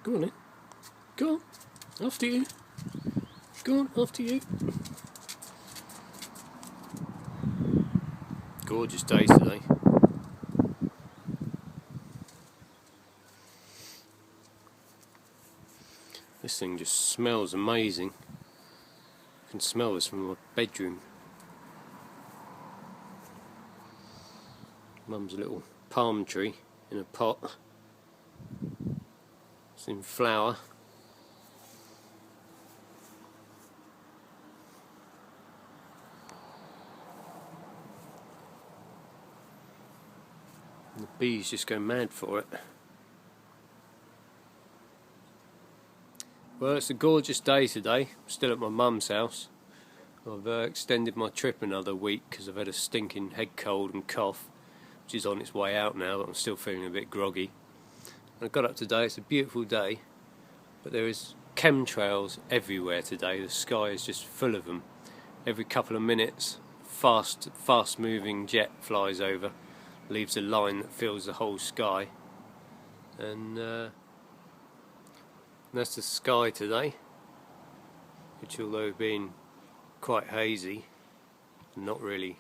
Go on then. Go on. After you. Go on, after you. Gorgeous day today. This thing just smells amazing. I can smell this from my bedroom. Mum's little palm tree in a pot. It's in flower. And the bees just go mad for it. Well, it's a gorgeous day today. I'm still at my mum's house. I've extended my trip another week because I've had a stinking head cold and cough, which is on its way out now, but I'm still feeling a bit groggy. And I got up today. It's a beautiful day, but there is chemtrails everywhere today. The sky is just full of them. Every couple of minutes, fast moving jet flies over, leaves a line that fills the whole sky, and that's the sky today, which, although being quite hazy, not really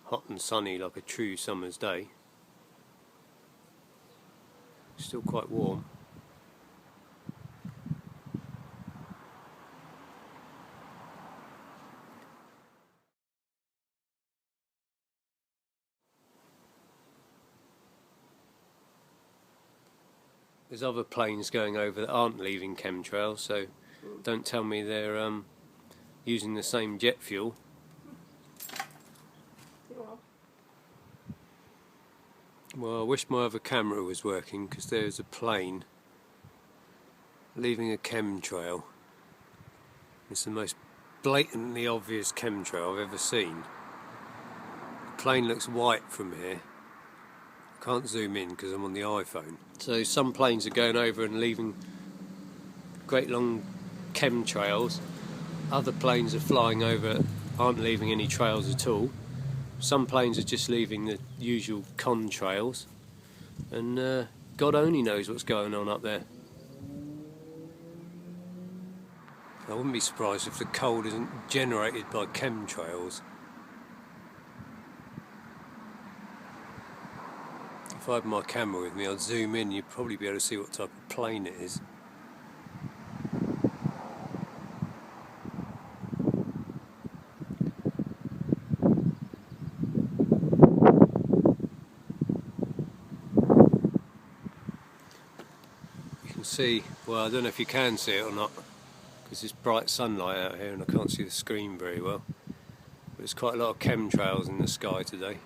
hot and sunny like a true summer's day, still quite warm. There's other planes going over that aren't leaving chemtrails, so don't tell me they're using the same jet fuel. Well, I wish my other camera was working, because there's a plane leaving a chemtrail. It's the most blatantly obvious chemtrail I've ever seen. The plane looks white from here. I can't zoom in because I'm on the iPhone. So some planes are going over and leaving great long chemtrails. Other planes are flying over, aren't leaving any trails at all. Some planes are just leaving the usual contrails. And God only knows what's going on up there. I wouldn't be surprised if the cold isn't generated by chemtrails. If I had my camera with me, I'd zoom in, you'd probably be able to see what type of plane it is. You can see, well, I don't know if you can see it or not, because it's bright sunlight out here and I can't see the screen very well. But there's quite a lot of chemtrails in the sky today.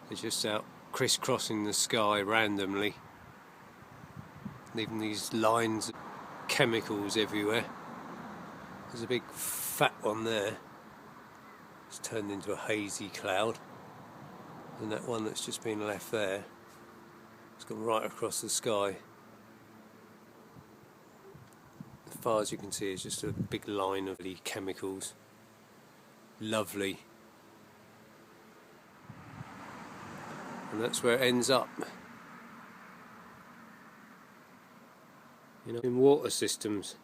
They're just out crisscrossing the sky randomly, leaving these lines of chemicals everywhere. There's a big fat one there. It's turned into a hazy cloud, and that one that's just been left there, it's gone right across the sky. As far as you can see, it's just a big line of the chemicals. Lovely. And that's where it ends up. You know, in water systems.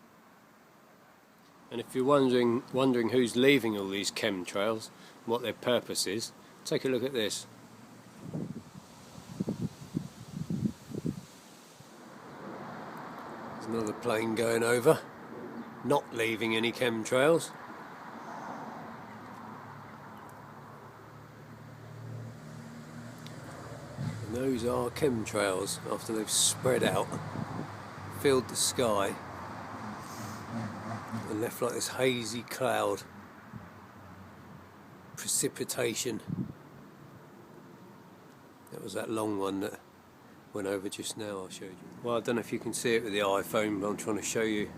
And if you're wondering who's leaving all these chemtrails, what their purpose is, take a look at this. There's another plane going over, not leaving any chemtrails. And those are chemtrails after they've spread out, filled the sky, and left like this hazy cloud. Precipitation. That was that long one that went over just now, I showed you. Well, I don't know if you can see it with the iPhone, but I'm trying to show you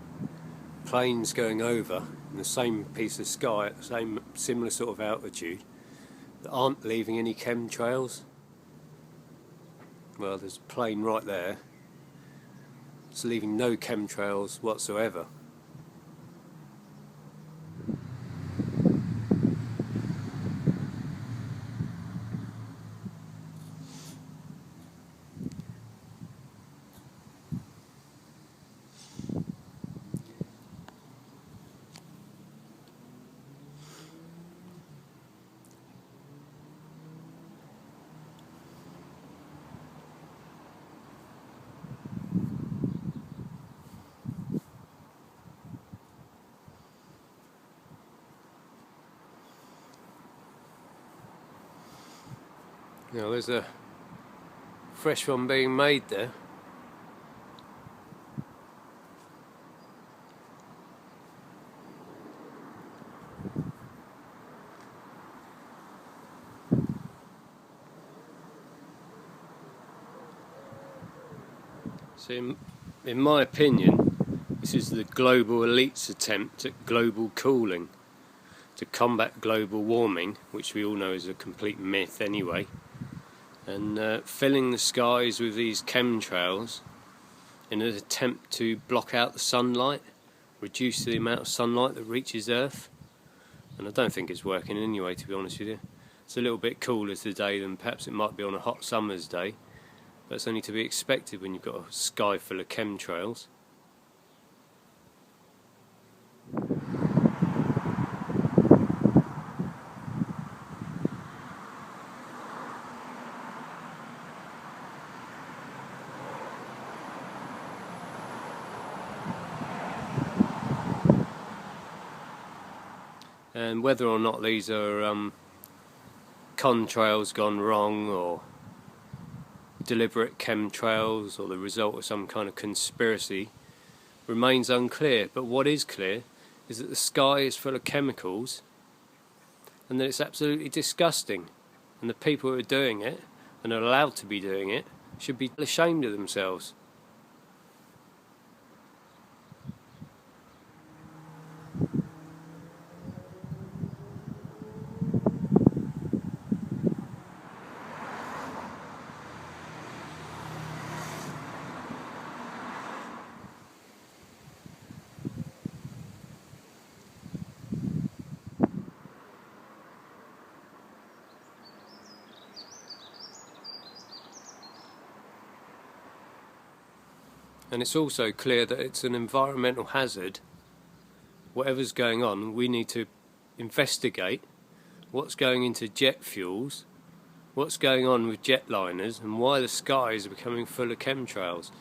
planes going over in the same piece of sky at the same similar sort of altitude that aren't leaving any chemtrails. Well, there's a plane right there. It's leaving no chemtrails whatsoever. Now there's a fresh one being made there. So in my opinion, this is the global elite's attempt at global cooling, to combat global warming, which we all know is a complete myth anyway, and filling the skies with these chemtrails in an attempt to block out the sunlight, reduce the amount of sunlight that reaches Earth. And I don't think it's working anyway, to be honest with you. It's a little bit cooler today than perhaps it might be on a hot summer's day. That's only to be expected when you've got a sky full of chemtrails. And whether or not these are contrails gone wrong, or deliberate chemtrails, or the result of some kind of conspiracy, remains unclear. But what is clear is that the sky is full of chemicals and that it's absolutely disgusting, and the people who are doing it and are allowed to be doing it should be ashamed of themselves. And it's also clear that it's an environmental hazard. Whatever's going on, we need to investigate what's going into jet fuels, what's going on with jetliners, and why the skies are becoming full of chemtrails.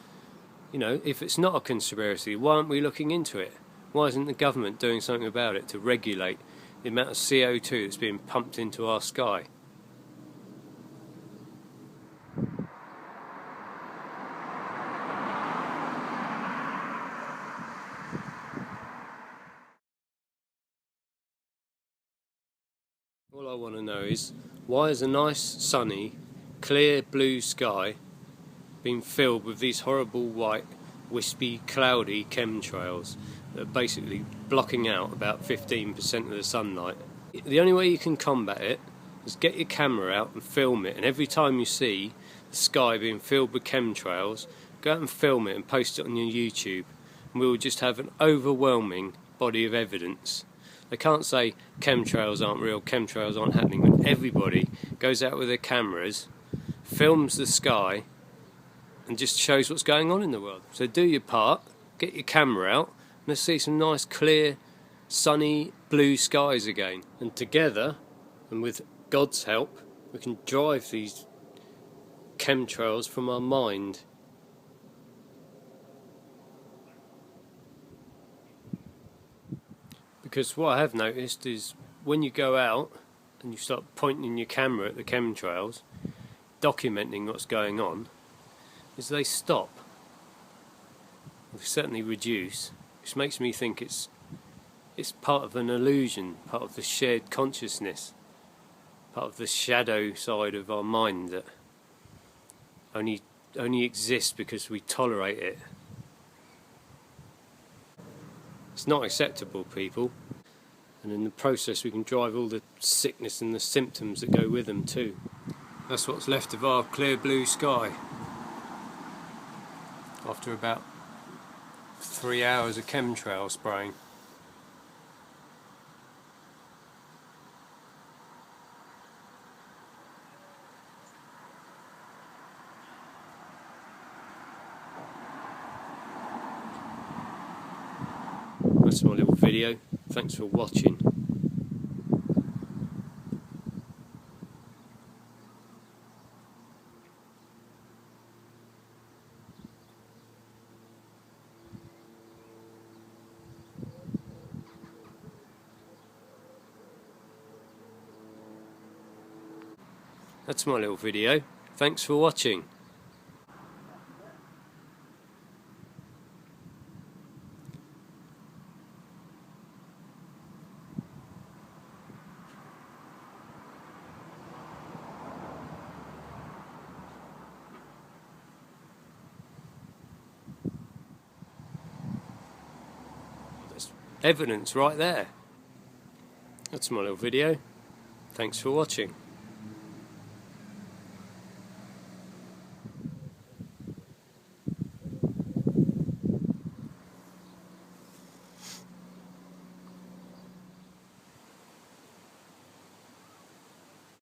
You know, if it's not a conspiracy, why aren't we looking into it? Why isn't the government doing something about it to regulate the amount of CO2 that's being pumped into our sky? All I want to know is, why is a nice, sunny, clear blue sky being filled with these horrible white, wispy, cloudy chemtrails that are basically blocking out about 15% of the sunlight? The only way you can combat it is get your camera out and film it, and every time you see the sky being filled with chemtrails, go out and film it and post it on your YouTube, and we will just have an overwhelming body of evidence. They can't say chemtrails aren't real, chemtrails aren't happening, when everybody goes out with their cameras, films the sky, and just shows what's going on in the world. So do your part, get your camera out, and let's see some nice, clear, sunny, blue skies again. And together, and with God's help, we can drive these chemtrails from our mind. Because what I have noticed is, when you go out and you start pointing your camera at the chemtrails, documenting what's going on, is they stop. They certainly reduce, which makes me think it's part of an illusion, part of the shared consciousness, part of the shadow side of our mind that only exists because we tolerate it. It's not acceptable, people, and in the process we can drive all the sickness and the symptoms that go with them too. That's what's left of our clear blue sky after about 3 hours of chemtrail spraying. That's my little video. Thanks for watching. That's my little video. Thanks for watching. There's evidence right there. That's my little video. Thanks for watching.